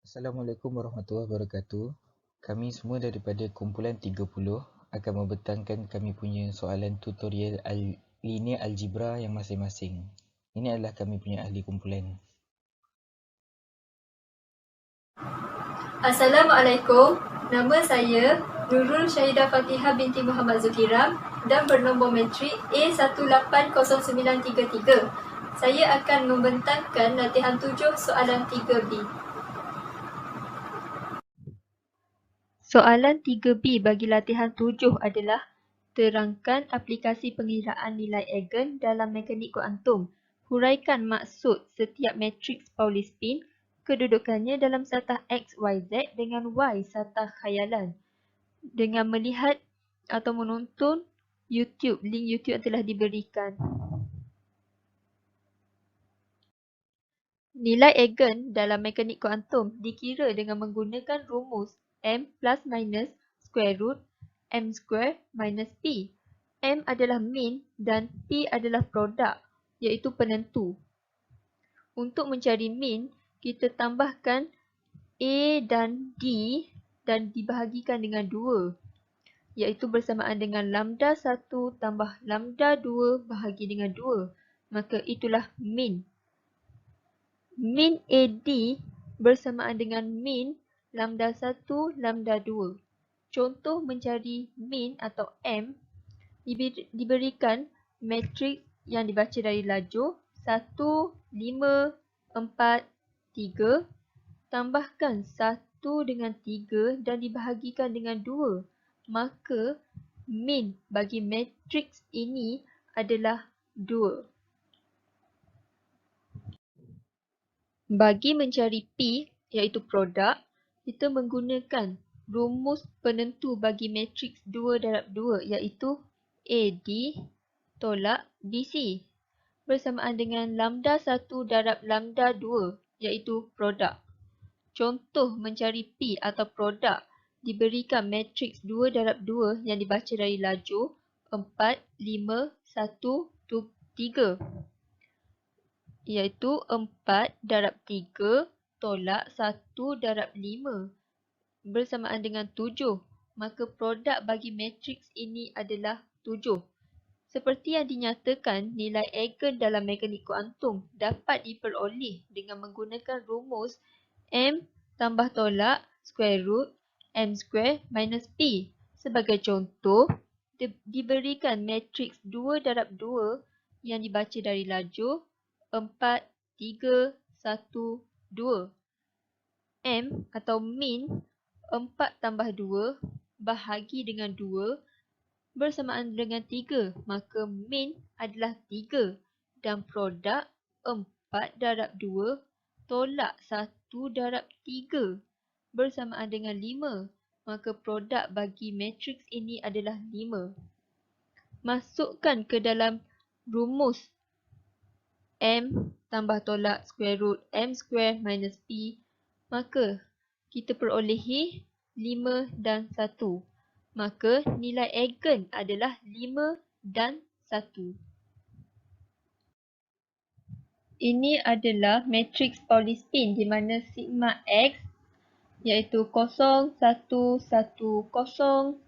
Assalamualaikum warahmatullahi wabarakatuh. Kami semua daripada kumpulan 30 akan membentangkan kami punya soalan tutorial linear algebra yang masing-masing. Ini adalah kami punya ahli kumpulan. Assalamualaikum, nama saya Nurul Syahidah Fatihah binti Muhammad Zukiram dan bernombor matrik A18093. Saya akan membentangkan latihan 7 soalan 3B. Soalan 3B bagi latihan 7 adalah terangkan aplikasi pengiraan nilai eigen dalam mekanik kuantum. Huraikan maksud setiap matriks Pauli spin, kedudukannya dalam satah X, Y, Z dengan Y satah khayalan. Dengan melihat atau menonton YouTube, link YouTube yang telah diberikan. Nilai eigen dalam mekanik kuantum dikira dengan menggunakan rumus M plus minus square root M square minus P. M adalah mean dan P adalah produk, iaitu penentu. Untuk mencari mean, kita tambahkan A dan D dan dibahagikan dengan 2, iaitu bersamaan dengan lambda 1 tambah lambda 2 bahagi dengan 2. Maka itulah mean. Mean AD bersamaan dengan mean lambda 1, lambda 2. Contoh mencari mean atau M diberikan matriks yang dibaca dari lajur 1, 5, 4, 3. Tambahkan 1 dengan 3 dan dibahagikan dengan 2. Maka mean bagi matriks ini adalah 2. Bagi mencari P, iaitu produk, kita menggunakan rumus penentu bagi matriks 2 darab 2, iaitu AD tolak BC bersamaan dengan lambda 1 darab lambda 2, iaitu produk. Contoh mencari P atau produk diberikan matriks 2 darab 2 yang dibaca dari lajur 4, 5, 1, 3. Iaitu 4 darab 3 tolak 1 darab 5 bersamaan dengan 7. Maka produk bagi matriks ini adalah 7. Seperti yang dinyatakan, nilai eigen dalam mekanik kuantum dapat diperoleh dengan menggunakan rumus M tambah tolak square root M square minus P. Sebagai contoh, diberikan matriks 2 darab 2 yang dibaca dari lajur 4, 3, 1, 2. M atau mean 4 tambah 2 bahagi dengan 2 bersamaan dengan 3. Maka mean adalah 3 dan produk 4 darab 2 tolak 1 darab 3 bersamaan dengan 5. Maka produk bagi matriks ini adalah 5. Masukkan ke dalam rumus M tambah tolak square root M square minus P, maka kita perolehi 5 dan 1. Maka nilai eigen adalah 5 dan 1. Ini adalah matriks Pauli spin di mana sigma X iaitu 0, 1, 1, 0,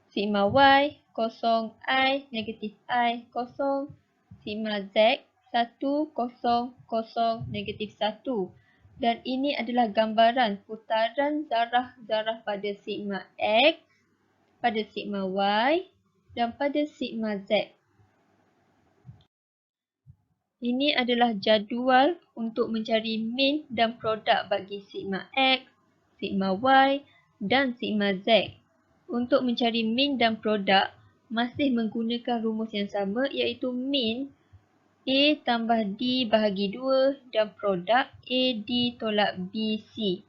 sigma Y 0, I, negatif I, 0, sigma Z 1, 0, 0, negatif 1. Dan ini adalah gambaran putaran zarah-zarah pada sigma X, pada sigma Y dan pada sigma Z. Ini adalah jadual untuk mencari mean dan produk bagi sigma X, sigma Y dan sigma Z. Untuk mencari mean dan produk, masih menggunakan rumus yang sama iaitu mean A tambah D bahagi 2 dan produk AD tolak BC.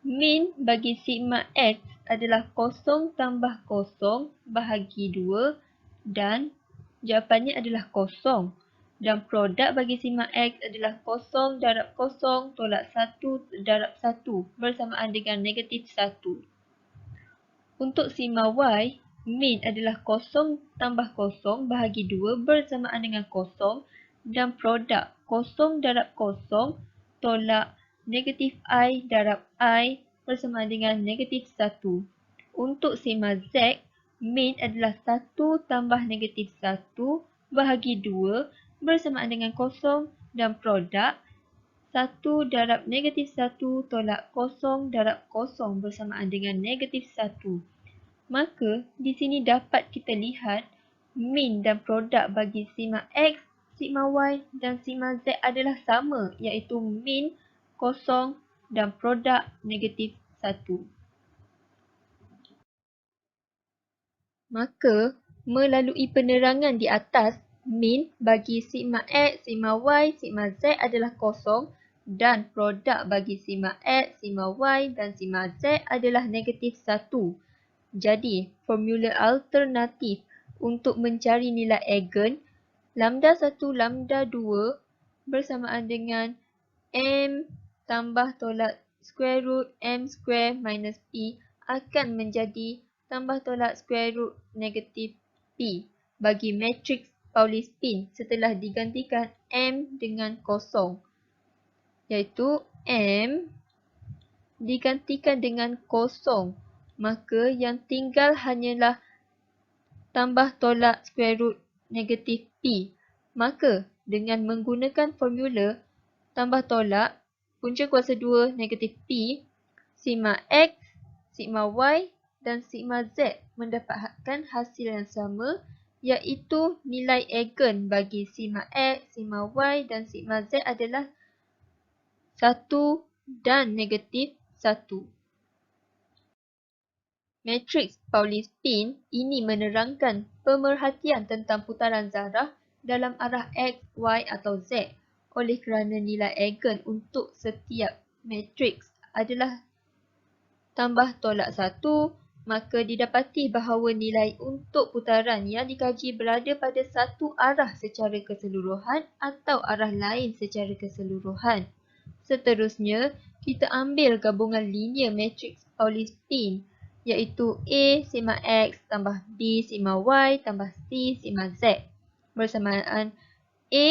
Mean bagi sigma X adalah 0 tambah 0 bahagi 2 dan jawapannya adalah 0. Dan produk bagi sigma X adalah 0 darab 0 tolak 1 darab 1 bersamaan dengan negatif 1. Untuk sigma Y, mean adalah 0 tambah 0 bahagi 2 bersamaan dengan 0 dan produk 0 darab 0 tolak negatif I darab I bersama dengan negatif 1. Untuk sigma Z, min adalah 1 tambah negatif 1 bahagi 2 bersamaan dengan kosong dan produk 1 darab negatif 1 tolak kosong darab kosong bersamaan dengan negatif 1. Maka, di sini dapat kita lihat min dan produk bagi sigma X, sigma Y dan sigma Z adalah sama, iaitu min kosong dan produk negatif 1. Maka, melalui penerangan di atas, min bagi sigma X, sigma Y, sigma Z adalah kosong dan produk bagi sigma X, sigma Y dan sigma Z adalah negatif 1. Jadi, formula alternatif untuk mencari nilai eigen lambda 1, lambda 2 bersamaan dengan M tambah tolak square root M square minus P akan menjadi tambah tolak square root negatif P bagi matriks Pauli-Spin setelah digantikan M dengan kosong, iaitu M digantikan dengan kosong, maka yang tinggal hanyalah tambah tolak square root negatif P. Maka, dengan menggunakan formula tambah tolak punca kuasa 2 negatif P, sigma X, sigma Y dan sigma Z mendapatkan hasil yang sama, iaitu nilai eigen bagi sigma X, sigma Y dan sigma Z adalah 1 dan negatif 1. Matriks Pauli-Spin ini menerangkan pemerhatian tentang putaran zarah dalam arah X, Y atau Z. Oleh kerana nilai eigen untuk setiap matriks adalah tambah tolak 1, maka didapati bahawa nilai untuk putaran yang dikaji berada pada satu arah secara keseluruhan atau arah lain secara keseluruhan. Seterusnya, kita ambil gabungan linear matriks Pauli-Spin, iaitu A sigma X tambah B sigma Y tambah C sigma Z. Bersamaan A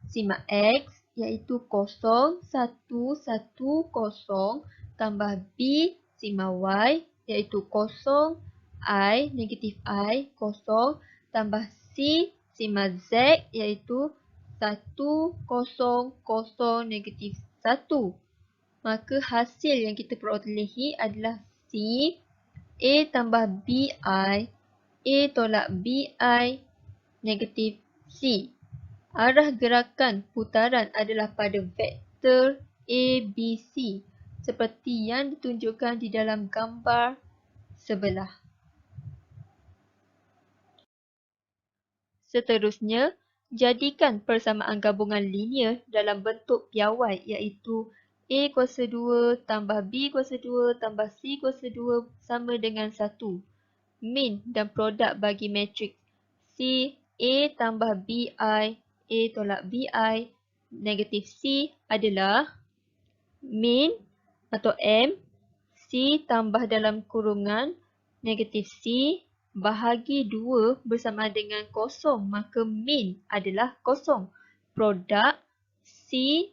sigma X iaitu 0, 1, 1, 0 tambah B sigma Y iaitu 0, I, negatif I, 0 tambah C sigma Z iaitu 1, 0, 0, negatif 1. Maka hasil yang kita perolehi adalah C A tambah BI, A tolak BI, negatif C. Arah gerakan putaran adalah pada vektor ABC, seperti yang ditunjukkan di dalam gambar sebelah. Seterusnya, jadikan persamaan gabungan linear dalam bentuk piawai, iaitu A kuasa 2 tambah B kuasa 2 tambah C kuasa 2 sama dengan 1. Min dan produk bagi matriks C, A tambah BI, A tolak BI, negatif C adalah min atau M, C tambah dalam kurungan negatif C bahagi 2 bersama dengan kosong, maka min adalah kosong. Produk C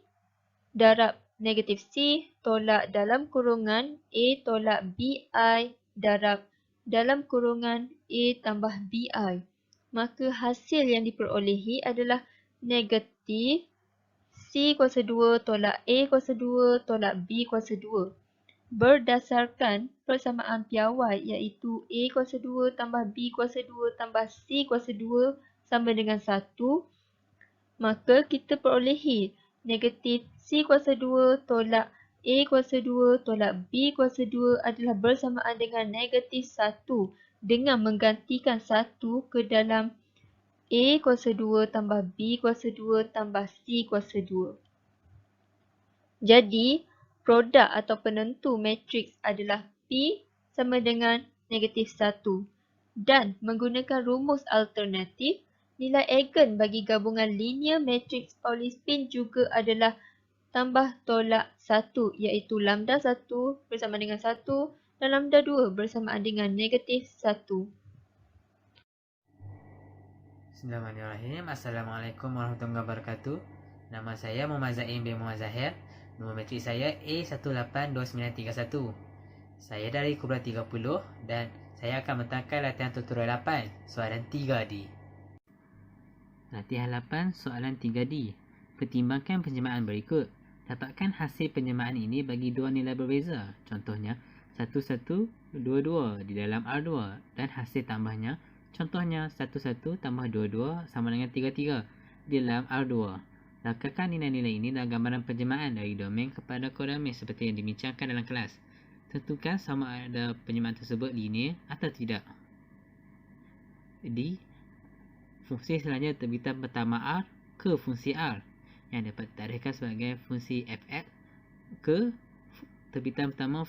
darab negatif C tolak dalam kurungan A tolak BI darab dalam kurungan A tambah BI. Maka hasil yang diperolehi adalah negatif C kuasa 2 tolak A kuasa 2 tolak B kuasa 2. Berdasarkan persamaan piawai iaitu A kuasa 2 tambah B kuasa 2 tambah C kuasa 2 sama dengan 1, maka kita perolehi negatif C kuasa 2 tolak A kuasa 2 tolak B kuasa 2 adalah bersamaan dengan negatif 1 dengan menggantikan 1 ke dalam A kuasa 2 tambah B kuasa 2 tambah C kuasa 2. Jadi, produk atau penentu matriks adalah P sama dengan negatif 1. Dan menggunakan rumus alternatif, nilai eigen bagi gabungan linear matriks Pauli-Spin juga adalah tambah tolak 1, iaitu lambda 1 bersama dengan 1 dan lambda 2 bersamaan dengan negatif 1. Bismillahirrahmanirrahim. Assalamualaikum warahmatullahi wabarakatuh. Nama saya Muhammad Zaim bin Muhammad Zahir Nombor matrik saya A182931. Saya dari kumpulan 30 dan saya akan mentangkan latihan tutorial 8, soalan 3D. Latihan 8, soalan 3D. Pertimbangkan penjemaan berikut. Dapatkan hasil penjemaan ini bagi dua nilai berbeza. Contohnya, 1122 di dalam R2 dan hasil tambahnya. Contohnya, 11 tambah 22 sama dengan 33 di dalam R2. Lakukan nilai-nilai ini dalam gambaran penjemaan dari domain kepada kodomain seperti yang dibincangkan dalam kelas. Tentukan sama ada penjemaan tersebut linear atau tidak. D. Fungsi selanjutnya terbitan pertama R ke fungsi R yang dapat ditarikkan sebagai fungsi fx ke terbitan pertama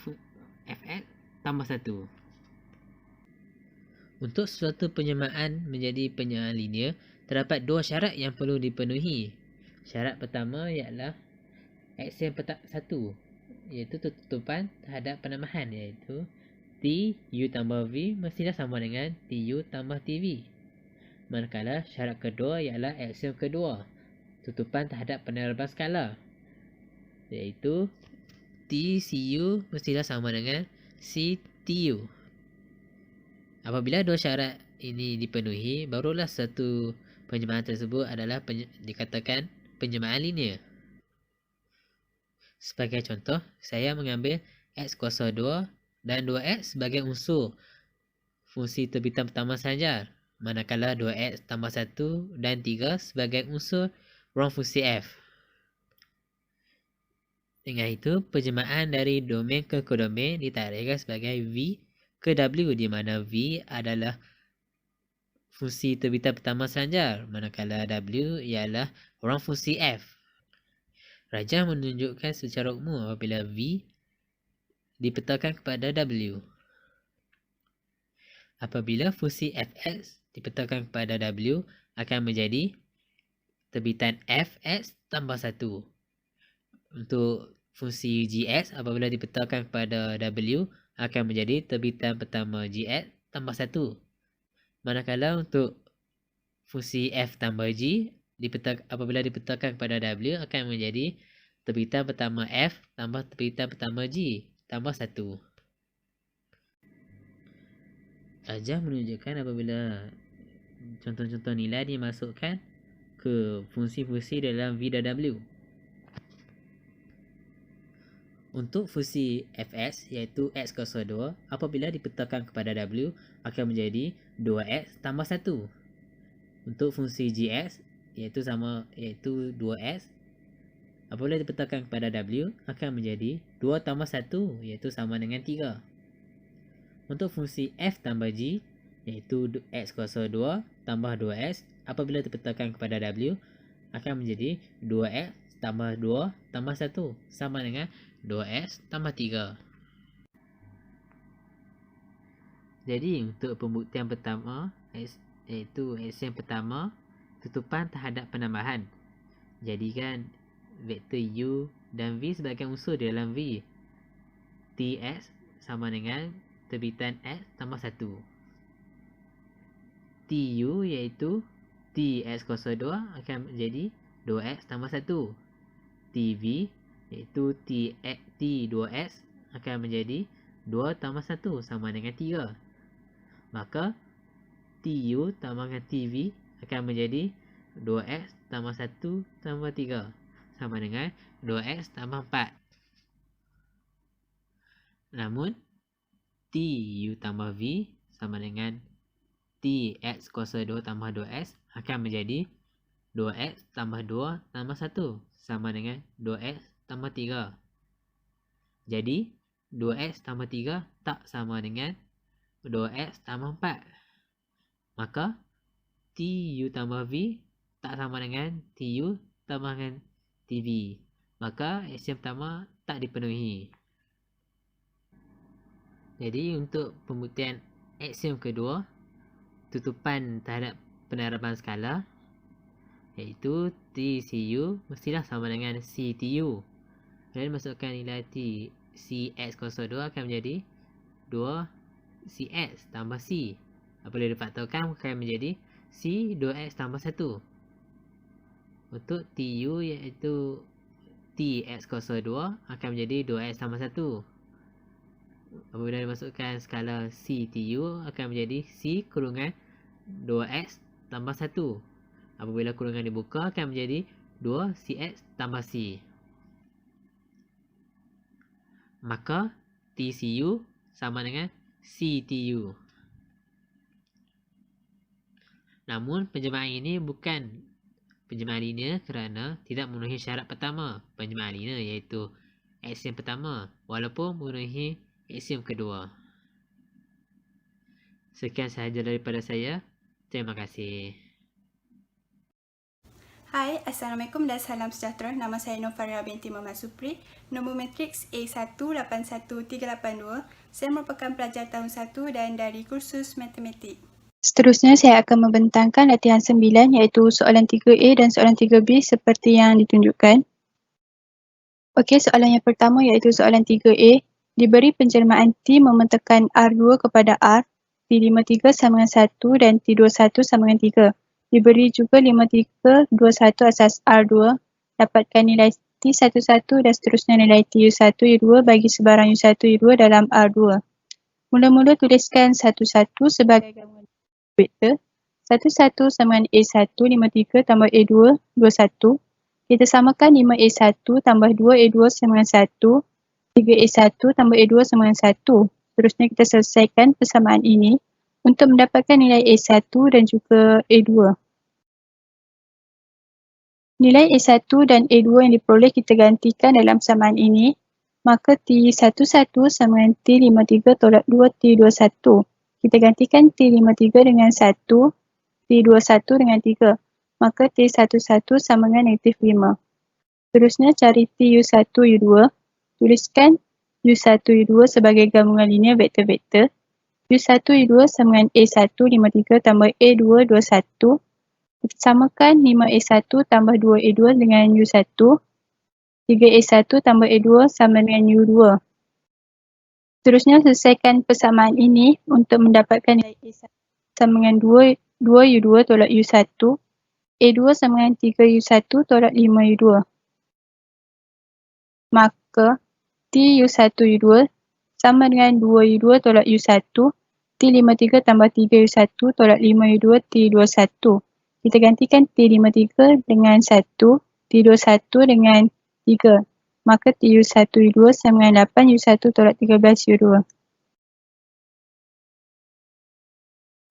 fx tambah 1. Untuk suatu penjemaan menjadi penjemaan linear, terdapat dua syarat yang perlu dipenuhi. Syarat pertama ialah aksiom 1, iaitu tutupan terhadap penambahan, iaitu T U tambah V mestilah sama dengan T U tambah TV. Manakala syarat kedua ialah aksiom kedua, tutupan terhadap peneraban skala, iaitu T C U mestilah sama dengan C T U. Apabila dua syarat ini dipenuhi, barulah satu penjemaan tersebut adalah dikatakan penjemaan linear. Sebagai contoh, saya mengambil X kuasa 2 dan 2X sebagai unsur fungsi terbitan pertama sahaja, manakala 2X tambah 1 dan 3 sebagai unsur ruang fungsi F. Dengan itu, penjemaan dari domain ke kodomain ditarikkan sebagai V ke W, di mana V adalah fungsi terbitan pertama selanjar, manakala W ialah ruang fungsi F. Rajah menunjukkan secara umum apabila V dipetakan kepada W. Apabila fungsi fx dipetakan kepada W, akan menjadi terbitan fx tambah 1. Untuk fungsi gx apabila dipetakan kepada W, akan menjadi terbitan pertama gx tambah 1. Manakala untuk fungsi f tambah g apabila dipetakan kepada W, akan menjadi terbitan pertama f tambah terbitan pertama g tambah 1. Rajah menunjukkan apabila contoh-contoh nilai dimasukkan ke fungsi-fungsi dalam V dan W. Untuk fungsi fx, iaitu x kuasa 2, apabila dipetakan kepada W, akan menjadi 2x tambah 1. Untuk fungsi gx, iaitu 2x, apabila dipetakan kepada W, akan menjadi 2 tambah 1, iaitu sama dengan 3. Untuk fungsi f tambah g, iaitu x kuasa 2 tambah 2x, apabila dipetakan kepada W, akan menjadi 2x tambah 2 tambah 1, sama dengan 2x tambah 3. Jadi, untuk pembuktian pertama, iaitu aksiom pertama, tutupan terhadap penambahan. Jadikan vektor U dan V sebagai unsur di dalam V. Tx sama dengan terbitan X tambah 1. Tu iaitu Tx kuasa 2 akan menjadi 2x tambah 1. Tv iaitu T2x akan menjadi 2 tambah 1 sama dengan 3. Maka Tu tambah dengan TV akan menjadi 2x tambah 1 tambah 3 sama dengan 2x tambah 4. Namun Tu tambah V sama dengan Tx kuasa 2 tambah 2x akan menjadi 2x tambah 2 tambah 1 sama dengan 2x tambah 3. Jadi 2x tambah 3 tak sama dengan 2x tambah 4. Maka Tu tambah V tak sama dengan Tu tambah dengan TV. Maka aksiom pertama tak dipenuhi. Jadi untuk pembuktian aksiom kedua, tutupan terhadap peneraban skala, iaitu TCU mestilah sama dengan CTU. Dan masukkan nilai T Cx kuasa 2 akan menjadi 2 Cx tambah C. Apabila difaktorkan akan menjadi C 2x tambah 1. Untuk TU iaitu T X kuasa 2 akan menjadi 2X tambah 1. Apabila dimasukkan skala CTU akan menjadi C kurungan 2X tambah 1. Apabila kurungan dibuka akan menjadi 2CX tambah C. Maka TCU sama dengan CTU. Namun penjemahan ini bukan penjemahan linear kerana tidak memenuhi syarat pertama penjemahan linear, iaitu aksiom pertama, walaupun memenuhi aksiom kedua. Sekian sahaja daripada saya. Terima kasih. Hai, Assalamualaikum dan salam sejahtera. Nama saya Nofaria binti Muhammad Supri. Nombor matriks A181382. Saya merupakan pelajar tahun 1 dan dari kursus matematik. Seterusnya saya akan membentangkan latihan 9 iaitu soalan 3A dan soalan 3B seperti yang ditunjukkan. Okey, soalan yang pertama iaitu soalan 3A. Diberi penjelmaan T mementekan R2 kepada R, T53 sama dengan 1 dan T21 sama dengan 3. Diberi juga 5321 asas R2, dapatkan nilai T11 dan seterusnya nilai T1, U2 bagi sebarang U1, U2 dalam R2. Mula-mula tuliskan 11 sebagai gabungan vektor. 11 sama dengan A1, 53 tambah A2, 21. Kita samakan 5A1 tambah 2A2 sama dengan 1, 3A1 tambah A2 sama dengan 1. Seterusnya kita selesaikan persamaan ini untuk mendapatkan nilai A1 dan juga A2. Nilai A1 dan A2 yang diperoleh kita gantikan dalam samaan ini, maka T11 sama dengan T53 tolak 2 T21. Kita gantikan T53 dengan 1, T21 dengan 3. Maka T11 sama dengan negatif 5. Seterusnya cari T U1, U2. Tuliskan U1, U2 sebagai gabungan linear vektor-vektor. U1, U2 sama dengan A1, 53 tambah A2, 21. Kita samakan 5A1 tambah 2A2 dengan U1. 3A1 tambah A2 sama dengan U2. Seterusnya selesaikan persamaan ini untuk mendapatkan nilai A1 sama dengan 2U2 tolak U1. A2 sama dengan 3U1 tolak 5U2. Maka T U1 U2 sama dengan 2U2 tolak U1. T53 tambah 3U1 tolak 5U2 T21. Kita gantikan T53 dengan 1, T21 dengan 3. Maka T1, U2 sama dengan 8, U1 tolak 13, U2.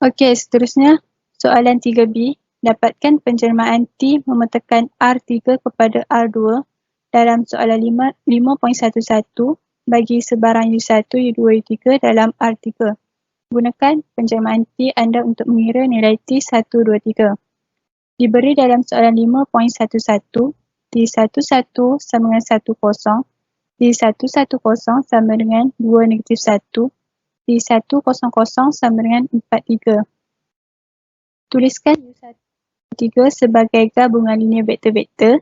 Okey, seterusnya soalan 3B. Dapatkan penjelmaan T memetekan R3 kepada R2 dalam soalan 5.11 bagi sebarang U1, U2, U3 dalam R3. Gunakan penjelmaan T anda untuk mengira nilai T1, 2, 3. Diberi dalam soalan 5.11, T11 sama dengan 10, T110 sama dengan 2 negatif 1, T100 sama dengan 4, 3. Tuliskan U1, U3 sebagai gabungan linear vektor-vektor.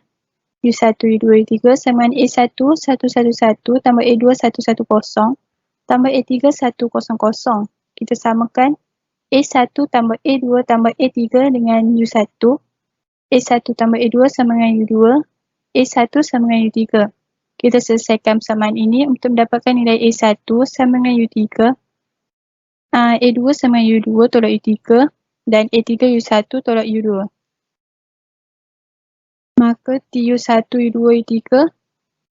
U1, U2, U3 sama dengan A1, 111 tambah A2, 110 tambah A3, 100. Kita samakan A1 tambah A2 tambah A3 dengan U1. A1 tambah A2 sama dengan U2, A1 sama dengan U3. Kita selesaikan persamaan ini untuk mendapatkan nilai A1 sama dengan U3, A2 sama dengan U2 tolak U3 dan A3 U1 tolak U2. Maka T1, U2, U3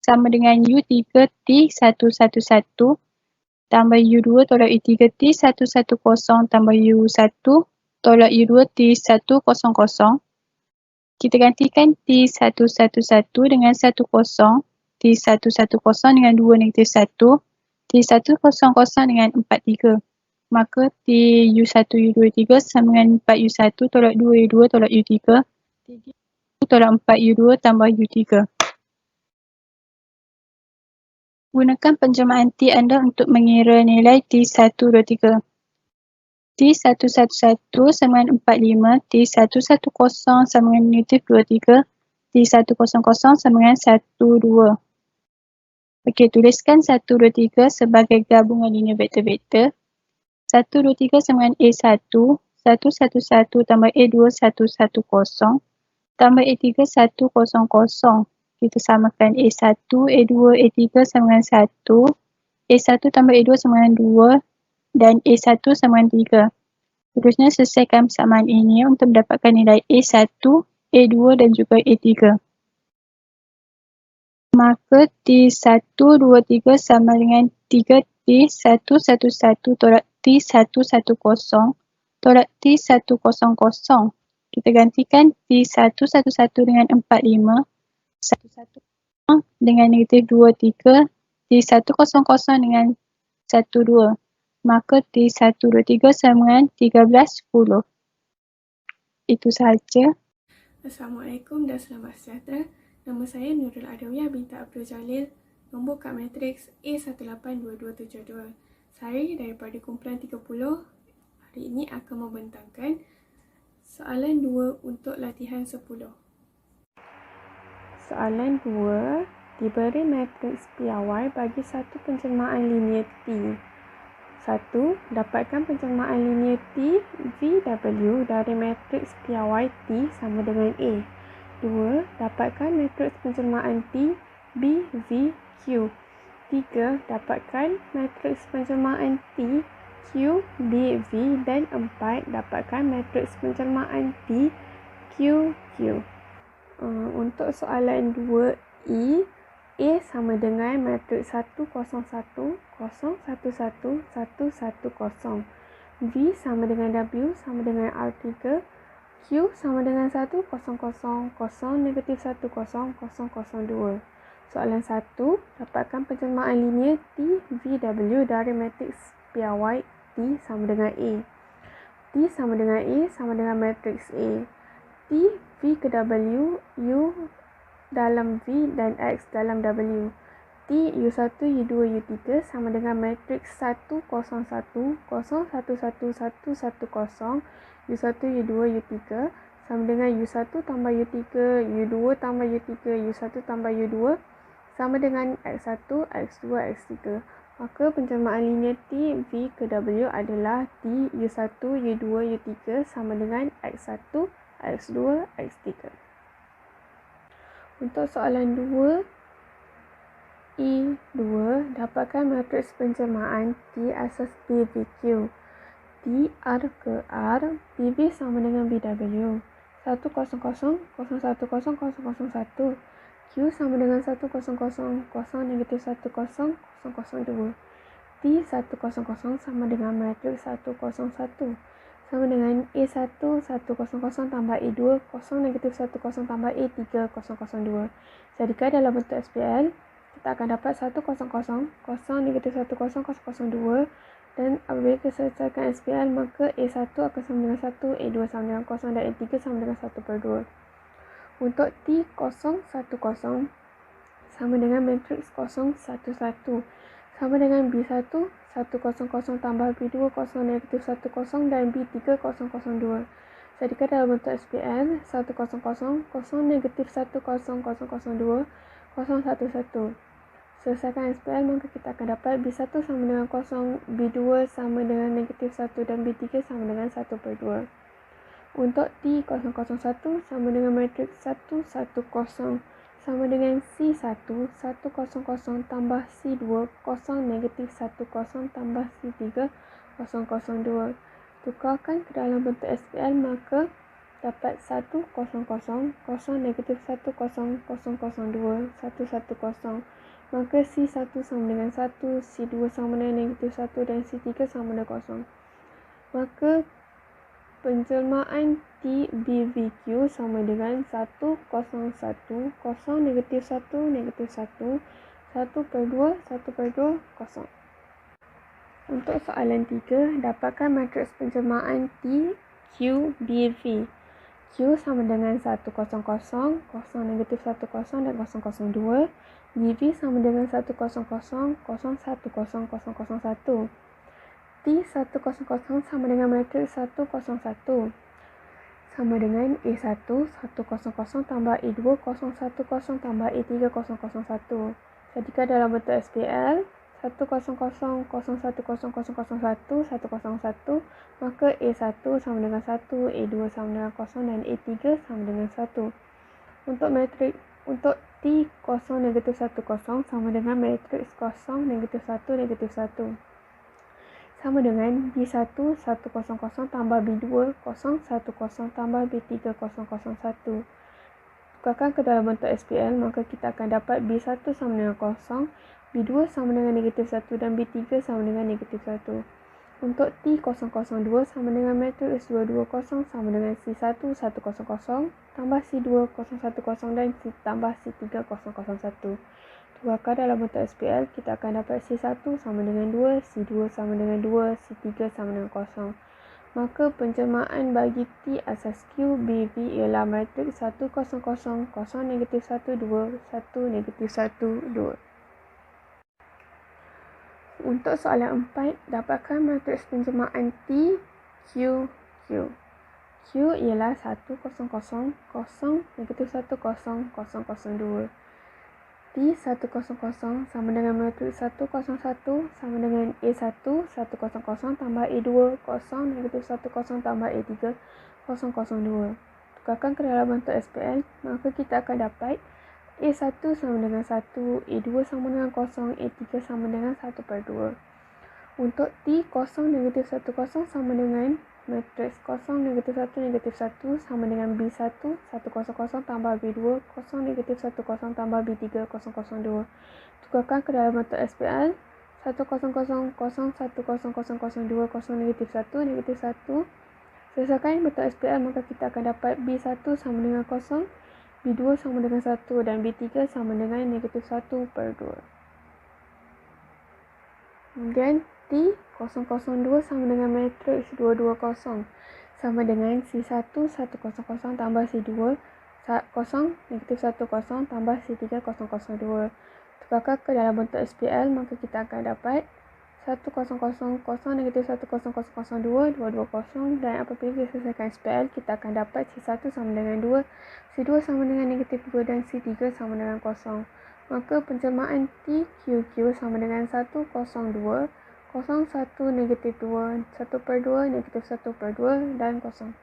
sama dengan U3 T111 tambah U2 tolak U3 T110 tambah U1 tolak U2 T100. Kita gantikan T111 dengan 10, T110 dengan 2 negatif 1, T100 dengan 4, 3. Maka T1, U2, U3 sama dengan 4U1 tolak 2U2 tolak U3, 3U tolak 4U2 tambah U3. Gunakan penjelmaan T anda untuk mengira nilai T1, 2, 3. T111 sama dengan 45, T110 sama dengan negatif 23, T100 sama dengan 1, 2. Okey, tuliskan 1, 2, 3 sebagai gabungan linear vektor-vektor. 1, 2, 3 sama dengan A1, 111 tambah A2, 110 tambah A3, 100. kita samakan A1, A2, A3 sama dengan 1, A1 tambah A2 sama dengan 2 dan A1 sama dengan 3. Seterusnya selesaikan persamaan ini untuk mendapatkan nilai A1, A2 dan juga A3. Maka T1, 2, 3 sama dengan 3T111 tolak T110 tolak T100. Kita gantikan T111 dengan 45, 11 dengan negatif 23, T100 dengan 12. Maka T123 sama dengan 1310. Itu sahaja. Assalamualaikum dan selamat sejahtera. Nama saya Nurul Adawiyah binti Abdul Jalil, nombor kad matriks A182272. Saya daripada kumpulan 30 hari ini akan membentangkan soalan 2 untuk latihan 10. Soalan 2, diberi matriks piawai bagi satu penjelmaan linear T. 1. Dapatkan penjelmaan linear T VW dari matriks piawai T sama dengan A. 2. Dapatkan matriks penjelmaan T BVQ. 3. Dapatkan matriks penjelmaan T QBV dan 4. Dapatkan matriks penjelmaan T QQ. Untuk soalan 2E, A sama dengan matriks 1, 0, 1, 0, 1, 1, 1, 1, 0. V sama dengan W sama dengan R3. Q sama dengan 1, 0, 0, 0, negatif 1, 0, 0, 0, 2. Soalan 1, dapatkan penjelmaan linear T VW dari matriks piawai T sama dengan A. T sama dengan A sama dengan matriks A. T V ke W, U dalam V dan X dalam W. T U1, U2, U3 sama dengan matriks 1, 0, 1, 0, 1, 1, 1, 1, 0, U1, U2, U3 sama dengan U1 tambah U3, U2 tambah U3, U1 tambah U2 sama dengan X1, X2, X3. Maka penjelmaan linear T V ke W adalah T U1, U2, U3 sama dengan X1, X2, X3. Untuk soalan 2, E2, dapatkan matriks penjelmaan T asas BVQ. T R ke R, BV sama dengan BW. 1, 0, 0, 0, 1, 0, 0, 1. Q sama dengan 1, 0, 0, 0, negatif 1, 0, 0, 2. T 1, 0, 0 sama dengan matriks 1, 0, 1. Sama dengan E1, 1, 0, 0 tambah E2, 0, negatif 1, 0 tambah E3, 0, 0, 2. Jadikan dalam bentuk SPL, kita akan dapat 1, 0, 0, 0, negatif 1, 0, 0, 2. Dan apabila kita selesaikan SPL, maka A1 akan sama dengan 1, A2 sama dengan 0 dan A3 sama dengan 1/2. Untuk T 0, 1, 0 sama dengan matriks 0, 1, 1. Sama dengan B1, 1, 0, 0 tambah B2, 0, negatif 1, 0 dan B3, 0, 0, 2. Jadikan dalam bentuk SPL, 1, 0, 0, 0, negatif 1, 0, 0, 2, 0, 1, 1. Selesaikan SPL, maka kita akan dapat B1 sama dengan 0, B2 sama dengan negatif 1 dan B3 sama dengan 1/2. Untuk T 0, 0, 1 sama dengan matriks 1, 1, 0 sama dengan C1, 1, 0, 0 tambah C2, 0, negatif 1, 0 tambah C3, 0, 0, 2. Tukarkan ke dalam bentuk SPL, maka dapat 1, 0, 0, 0, negatif 1, 0, 0, 2, 1, 1, 0. Maka C1 sama dengan 1, C2 sama dengan negatif 1 dan C3 sama dengan 0. Maka penjelmaan T BVQ sama dengan 1, 0, 1, 0, negatif 1, negatif 1, 1/2, 1/2, 0. Untuk soalan 3, dapatkan matriks penjelmaan T QBV. Q sama dengan 1, 0, 0, 0, negatif 1, 0 dan 0, 2. BV sama dengan 1, 0, 0, 0, 1, 0, 0, 1. T 1, 0, 0 sama dengan matriks 1, 0, 1. Sama dengan E1, 1, 0, 0 tambah E2, 0, 1, 0 tambah E3, 0, 0, 1. Jadikan dalam bentuk SPL, 1, 0, 0, 0, 1, 0, 0, 1, 1, 0, 1. Maka E1 sama dengan 1, E2 sama dengan 0 dan E3 sama dengan 1. Untuk T kosong negatif 1 kosong sama dengan matriks kosong negatif 1 negatif 1. Sama dengan B1 100 tambah B2 010 tambah B3 001. Tukarkan ke dalam bentuk SPL, maka kita akan dapat B1 sama dengan 0, B2 sama dengan negatif 1 dan B3 sama dengan negatif 1. Untuk T002 sama dengan matriks 220 sama dengan C1 100 tambah C2 010 dan tambah C3 001. Tukarkan dalam bentuk SPL, kita akan dapat C1 sama dengan 2, C2 sama dengan 2, C3 sama dengan 0. Maka penjelmaan bagi T asas Q BV ialah matriks 1 0 0 0 negatif 1 2 1 negatif 1 2. Untuk soalan 4, dapatkan matriks penjelmaan T Q Q. Q ialah 1 0 0 0 negatif 1 0 0 0 2. T 100 sama dengan matriks 101 sama dengan A1 100 tambah A2 0 negatif 10 tambah A3 002. Tukarkan ke dalam bentuk SPL, maka kita akan dapat A1 sama dengan 1, A2 sama dengan 0, A3 sama dengan 1/2. Untuk T 0 negatif 10 sama dengan matriks 0 negatif 1 negatif 1 sama dengan B1 100 tambah B2 0 negatif 10 tambah B3 002. Tukarkan ke dalam bentuk SPL 100 0 100 002 0 negatif 1 negatif 1. Selesaikan bentuk SPL, maka kita akan dapat B1 sama dengan 0, B2 sama dengan 1 dan B3 sama dengan negatif 1/2. Kemudian T 002 sama dengan matriks 220 sama dengan C1 100 tambah C2 0 negatif 10 tambah C3 002. Tukarkan ke dalam bentuk SPL, maka kita akan dapat 1 0 0 0 negatif 1 0 0 02 220 dan apabila diselesaikan SPL, kita akan dapat C1 sama dengan 2, C2 sama dengan negatif 2 dan C3 sama dengan 0. Maka penjelmaan T QQ sama dengan 102 01 negatif 2 1/2 negatif 1/2 dan 0.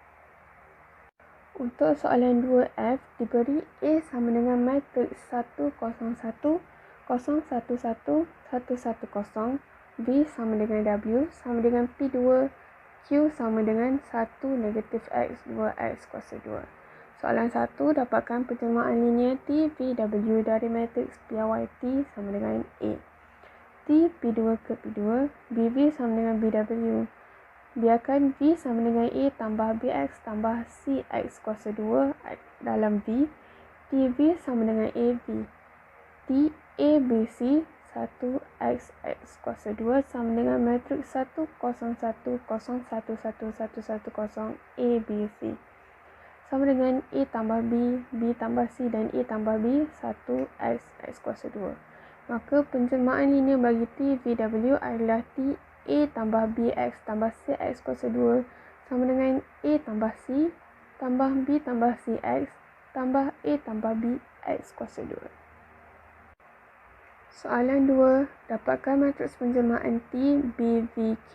Untuk soalan 2F, diberi A sama dengan matriks 101 011 110, B sama dengan W sama dengan P2, Q sama dengan 1 negatif X 2X kuasa 2. Soalan 1, dapatkan penjelmaan linear T VW dari matriks PYT sama dengan A. T P2 ke P2, BV sama dengan BW. Biarkan V sama dengan A tambah BX tambah CX kuasa 2 dalam V. TV sama dengan AV. T ABC 1XX kuasa 2 sama dengan matriks 1 0 1 0 1 1 1 1 0 ABC sama dengan A tambah B, B tambah C dan A tambah B 1X X kuasa 2. Maka penjelmaan linear bagi T VW adalah T A tambah BX tambah CX kuasa 2 sama dengan A tambah C tambah B tambah CX tambah A tambah B X kuasa 2. Soalan 2, dapatkan matriks penjelmaan T BVQ.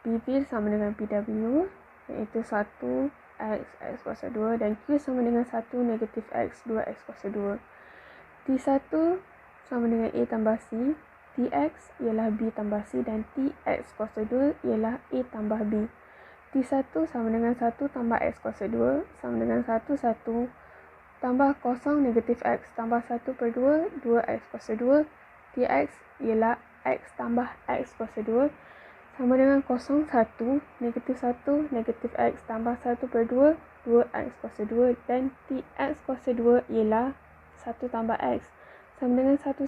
BV sama dengan PW iaitu 1 X X kuasa 2 dan Q sama dengan 1 negatif X 2X kuasa 2. T1 sama dengan A tambah C, Tx ialah B tambah C dan Tx kuasa 2 ialah A tambah B. T1 sama dengan 1 tambah X kuasa 2 sama dengan 1 tambah 0 negatif X tambah 1/2 2X kuasa 2. Tx ialah X tambah X kuasa 2 sama dengan 0 1 negatif 1 negatif X tambah 1/2 2X kuasa 2 dan Tx kuasa 2 ialah 1 tambah X sama dengan 1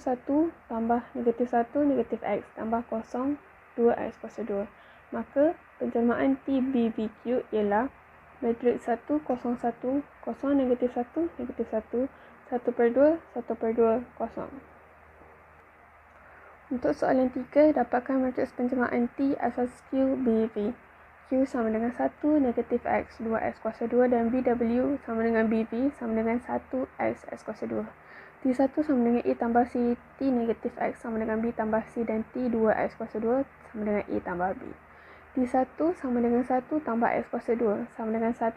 tambah negatif 1 negatif X tambah 0 2X kuasa 2. Maka penjelmaan T BVQ ialah matriks 1 0 1 0 negatif 1 negatif 1 1/2 1/2 0. Untuk soalan 3, dapatkan matriks penjelmaan T asas Q BV. Q sama dengan 1 negatif X 2X kuasa 2 dan BW sama dengan BV sama dengan 1X X kuasa 2. T1 sama dengan A tambah C, T negatif X sama dengan B tambah C dan T2X kuasa 2 sama dengan A tambah B. T1 sama dengan 1 tambah X kuasa 2 sama dengan 1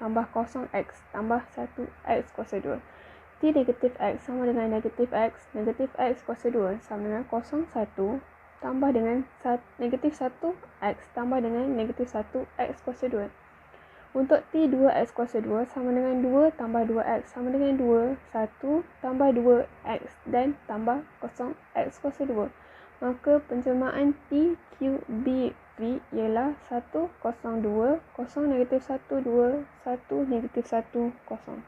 tambah 0X tambah 1X kuasa 2. T negatif X sama dengan negatif X kuasa 2 sama dengan 0, 1 tambah dengan negatif 1 X tambah dengan negatif 1 X kuasa 2. Untuk T 2X kuasa 2 sama dengan 2 tambah 2X sama dengan 2, 1 tambah 2X dan tambah 0 X kuasa 2. Maka penjelmaan T, Q, B, V ialah 1, 0, 2, 0, negatif 1, 2, 1, negatif 1, 0.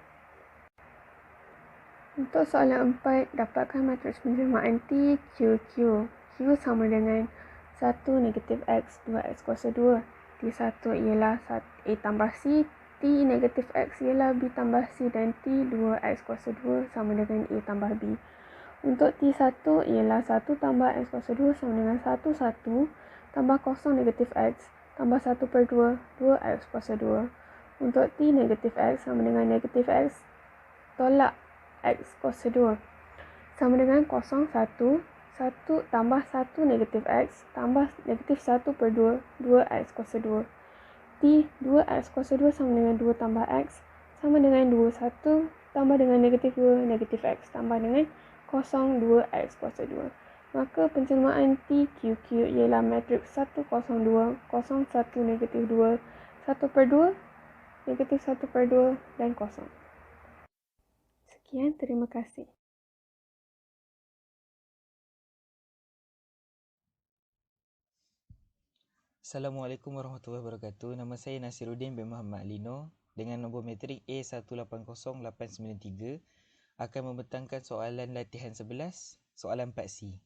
Untuk soalan 4, dapatkan matriks penjelmaan T, Q, Q. Q sama dengan 1 negatif X, 2X kuasa 2. T1 ialah A tambah C, T negatif X ialah B tambah C dan T 2X kuasa 2 sama dengan A tambah B. Untuk T1 ialah 1 tambah X kuasa 2 sama dengan 1, 1 tambah 0 negatif X tambah 1 per 2, 2X kuasa 2. Untuk T negatif X sama dengan negatif X tolak X kuasa 2 sama dengan 0, 1, 1 tambah 1 negatif X tambah negatif 1 per 2, 2X kuasa 2. T 2X kuasa 2 sama dengan 2 tambah X sama dengan 2, 1 tambah dengan negatif 2, negatif X tambah dengan 0, 2X kuasa 2. Maka penjelmaan T, Q, Q ialah matriks 1, 0, 2, 0, 1, negatif 2, 1 per 2, negatif 1 per 2 dan 0. Sekian, terima kasih. Assalamualaikum warahmatullahi wabarakatuh. Nama saya Nasiruddin bin Muhammad Lino dengan nombor matrik A180893 akan membentangkan soalan latihan 11, soalan 4C.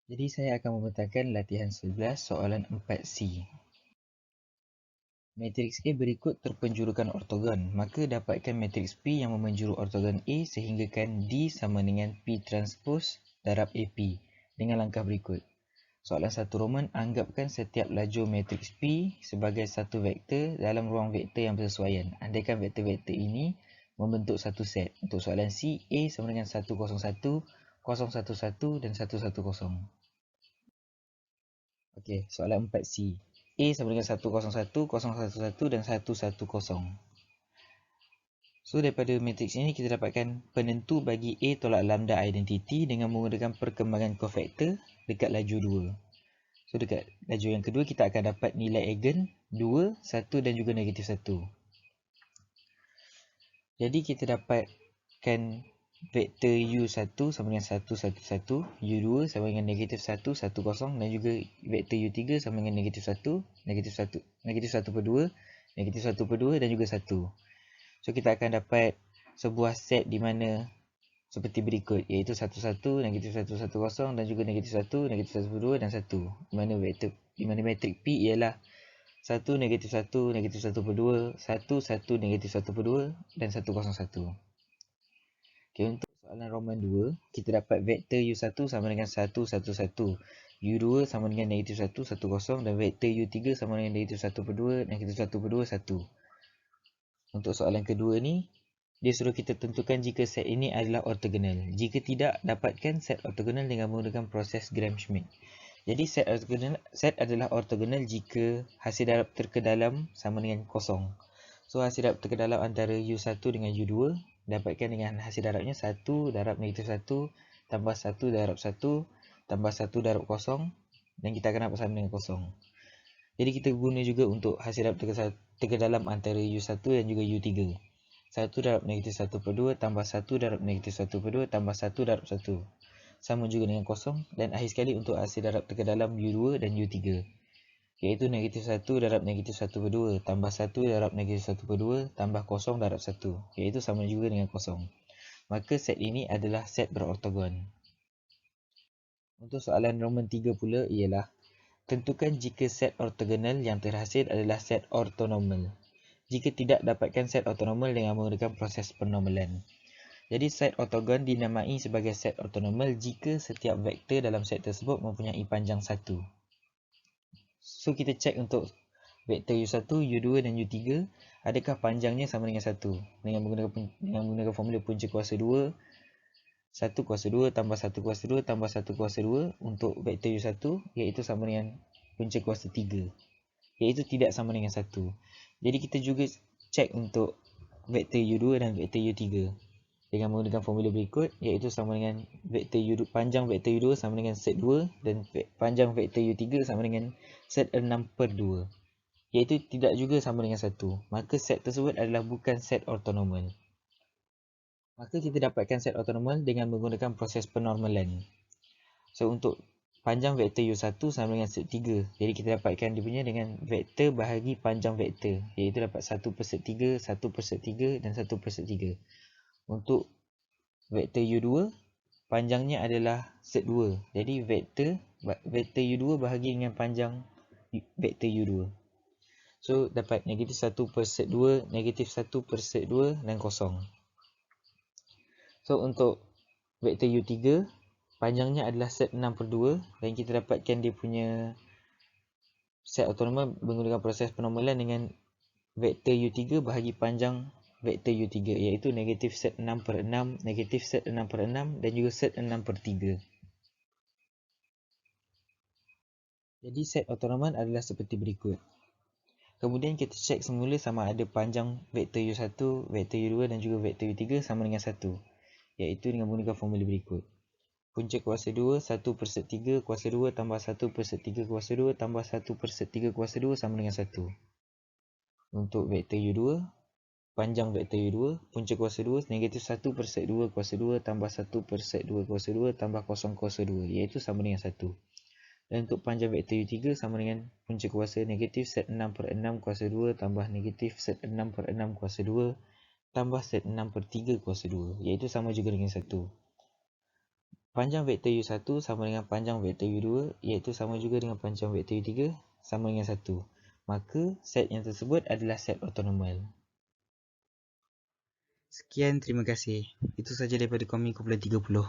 Jadi saya akan membentangkan latihan 11, soalan 4C. Matriks A berikut terpenjurukan ortogon, maka dapatkan matriks P yang memenjuru ortogon A sehinggakan D sama dengan P transpose darab AP dengan langkah berikut. Soalan 1 Roman, anggapkan setiap lajur matriks P sebagai satu vektor dalam ruang vektor yang bersesuaian. Andaikan vektor-vektor ini membentuk satu set. Untuk soalan C, A sama dengan 101, 011 dan 110. Okey, soalan 4C. A sama dengan 101, 011 dan 110. So, daripada matriks ini kita dapatkan penentu bagi A tolak lambda identity dengan menggunakan perkembangan kofaktor dekat lajur 2. So, dekat lajur yang kedua, kita akan dapat nilai eigen 2, 1 dan juga negatif 1. Jadi, kita dapatkan vektor U1 sama dengan 111, U2 sama dengan negatif 1, 10 dan juga vektor U3 sama dengan negatif 1, negatif 1 per 2, negatif 1 per 2 dan juga 1. So, kita akan dapat sebuah set di mana seperti berikut, iaitu 11, negatif 110 dan juga negatif 1, negatif 1 per 2 dan 1. Di mana matrik P ialah 1, negatif 1, negatif 1 per 2, 1, 1, negatif 1 per 2 dan 101. Okay, untuk soalan Roman 2, kita dapat vektor U1 sama dengan 111, U2 sama dengan negatif 1, 10 dan vektor U3 sama dengan negatif 1 per 2, negatif 1 per 2, 1. Untuk soalan kedua ni, dia suruh kita tentukan jika set ini adalah ortogonal. Jika tidak, dapatkan set ortogonal dengan menggunakan proses Gram-Schmidt. Jadi set adalah ortogonal jika hasil darab terkedalam sama dengan kosong. So, hasil darab terkedalam antara U1 dengan U2 dapatkan dengan hasil darabnya 1 darab negatif 1 tambah 1 darab 1 tambah 1 darab kosong dan kita akan dapat sama dengan kosong. Jadi kita guna juga untuk hasil darab terkedalam antara U1 dan juga U3. 1 darab negatif 1 per 2 tambah 1 darab negatif 1 per 2 tambah 1 darab 1. Sama juga dengan kosong. Dan akhir sekali untuk hasil darab terkedalam U2 dan U3. Iaitu negatif 1 darab negatif 1 per 2 tambah 1 darab negatif 1 per 2 tambah kosong darab 1. Iaitu sama juga dengan kosong. Maka set ini adalah set berortogon. Untuk soalan Roman 3 pula ialah tentukan jika set ortogonal yang terhasil adalah set ortonormal. Jika tidak, dapatkan set ortonormal dengan menggunakan proses penormalan. Jadi set ortogon dinamai sebagai set ortonormal jika setiap vektor dalam set tersebut mempunyai panjang 1. So kita cek untuk vektor U1, U2 dan U3, adakah panjangnya sama dengan 1? Dengan menggunakan formula punca kuasa 2, 1 kuasa 2 tambah 1 kuasa 2 tambah 1 kuasa 2 untuk vektor U1 iaitu sama dengan punca kuasa 3. Iaitu tidak sama dengan 1. Jadi kita juga cek untuk vektor U2 dan vektor U3 dengan menggunakan formula berikut, iaitu sama dengan vektor U2, panjang vektor U2 sama dengan set 2 dan panjang vektor U3 sama dengan set 6/2, iaitu tidak juga sama dengan 1. Maka set tersebut adalah bukan set ortonormal. Maka kita dapatkan set ortonormal dengan menggunakan proses penormalan. So untuk panjang vektor U1 sama dengan set 3. Jadi kita dapatkan dia punya dengan vektor bahagi panjang vektor, iaitu dapat 1/3, 1/3 dan 1/3. Untuk vektor U2, panjangnya adalah set 2. Jadi vektor U2 bahagi dengan panjang vektor U2. So dapat negatif 1/2, negatif 1/2 dan kosong. So untuk vektor U3, panjangnya adalah set 6/2 dan kita dapatkan dia punya set ortonormal menggunakan proses penormalan dengan vektor U3 bahagi panjang vektor U3, iaitu negatif set 6/6, negatif set 6/6 dan juga set 6/3. Jadi set ortonormal adalah seperti berikut. Kemudian kita cek semula sama ada panjang vektor U1, vektor U2 dan juga vektor U3 sama dengan 1, iaitu dengan menggunakan formula berikut. Punca kuasa 2, 1/3 kuasa 2 tambah 1/3 kuasa 2 tambah 1/3 kuasa 2 sama dengan 1. Untuk vektor U2, panjang vektor U2, punca kuasa 2, negatif 1/2 kuasa 2 tambah 1/2 kuasa 2 tambah kosong kuasa 2, iaitu sama dengan 1. Dan untuk panjang vektor U3 sama dengan punca kuasa negatif set 6/6 kuasa 2 tambah negatif set 6/6 kuasa 2 tambah set 6/3 kuasa 2, iaitu sama juga dengan 1. Panjang vektor U1 sama dengan panjang vektor U2, iaitu sama juga dengan panjang vektor U3 sama dengan 1. Maka set yang tersebut adalah set ortonormal. Sekian, terima kasih. Itu saja daripada kami kumpulan 30.